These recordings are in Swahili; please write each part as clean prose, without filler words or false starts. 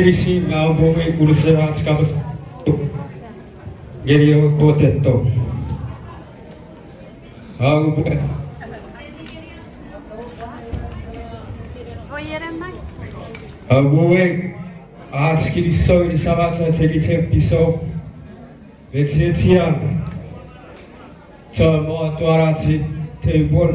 Parish ngau bowe kurserat kabas gerio kotetto au bowe आज की विश्व रिसावाचा चेकिचे पिसो वेक्सिया चल मो त्वराची टेबल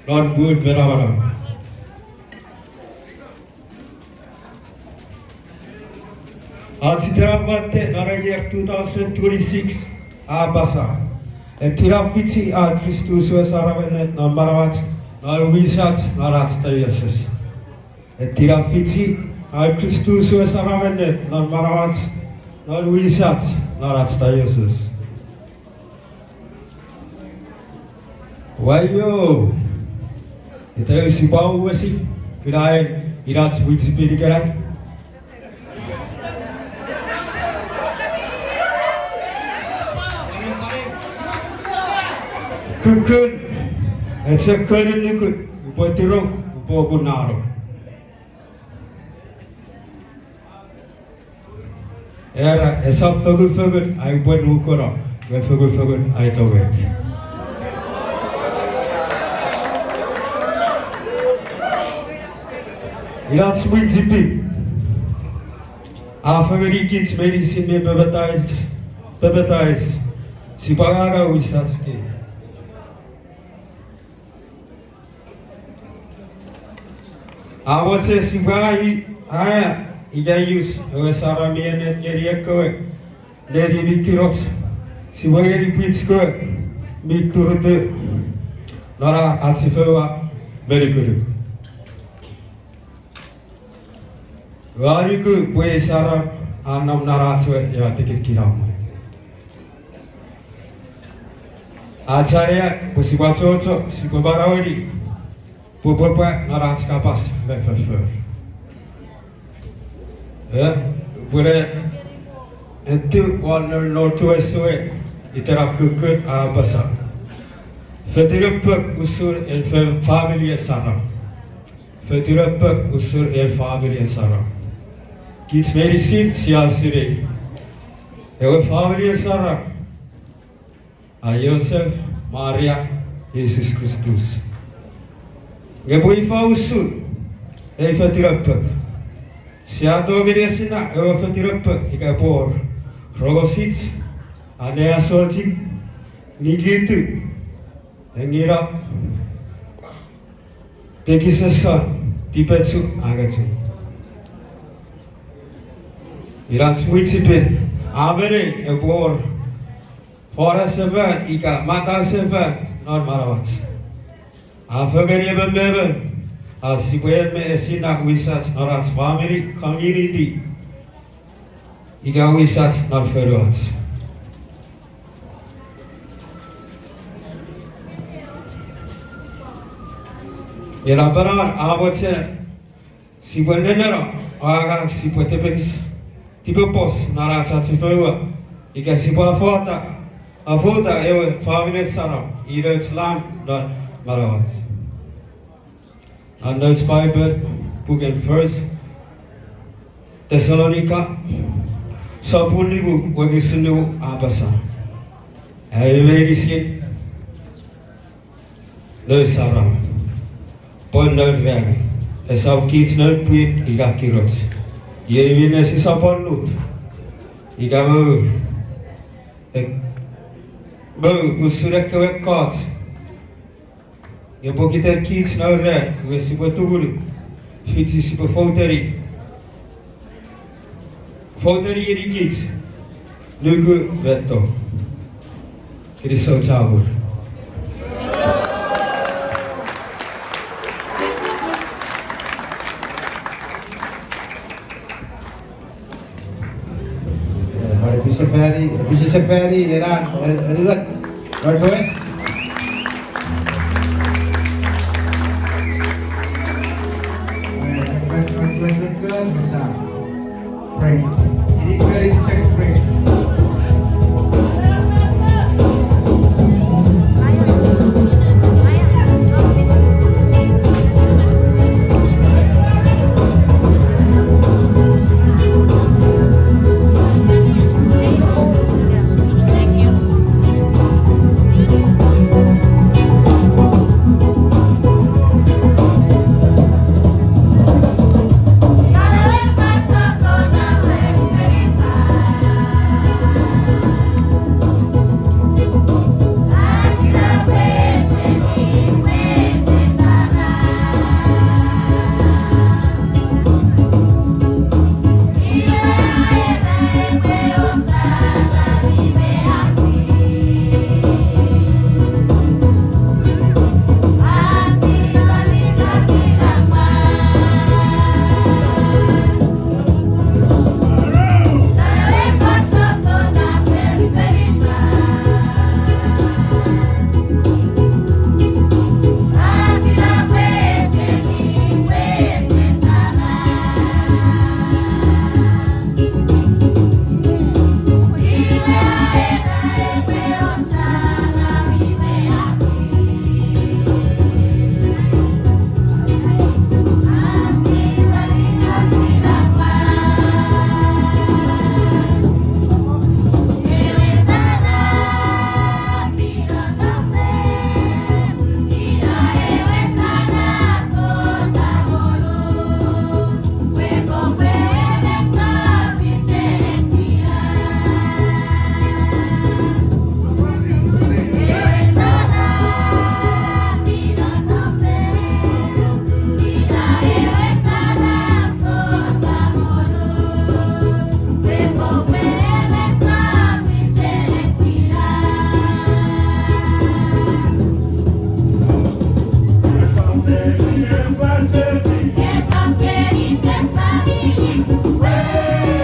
नॉट गुड बराबर आज terapate narayek 2026 abasa terapiti a Christus saravenet normarat norwisat narat Diocese terapiti a Christus saravenet normarat norwisat narat Diocese wayo itu si bau wasi kirain irat wujud dikerai Kukun, ecek keren ikut, upatirong, upagunaro. Era, esap fagut, ay buat ukura, fagut, ay tawek. Ilat sweet zipi. Afagari kids medicine me baptized. Si pagaga wisatski. Awat se sibai aya igayus sara mianet nyeriako dari dikirot sibai ripitsko miturute nara atsifawa very good wariku boy sara anam naratwe ya tikit kiram acharya posibachocho sibabarawadi Pupapa naras kapas verför. Bude itu warna northwestwe iterap kukut abasa. Fetirupak usur el family sana. Fetirupak usur el family sana. Kids medicine siyasire. El family sana. Joseph, Maria, Jesus Christus. Gabui fausul, fetirupak. Siato viresina, fetirupak. Ikapor, rogosit, anea solti, nigitu, engira, tekisasa, tipetu, agatu. Iran switchipin, avere, ebor, fora seven, ika, mata seven, non marawat. Afagari bembebe, asibuet me esina wisat naras family community. Iga wisat nar feruat. Era parar aboche sibuenenero aga sibuetepekis tipo pos naracha tifewa. Iga sibua afota ewe family sana ire Islam dan marawat. And notes Bible, book and first Thessalonica, Sabuligu, Wagisunu, Abasa. Medicine, no Sarah. Pon no drag. As our kids no tweet, Igakirot. Yeviness is upon loot. Igamu. Bo, Usurek cards. Yung kita kids na rin, si Batuli, si Fauteri. Fauteri yung kids, Nugu Veto. Cristo Tower. Bisa ferry, Iran, Northwest. Pray. Ini very check pray. Hey!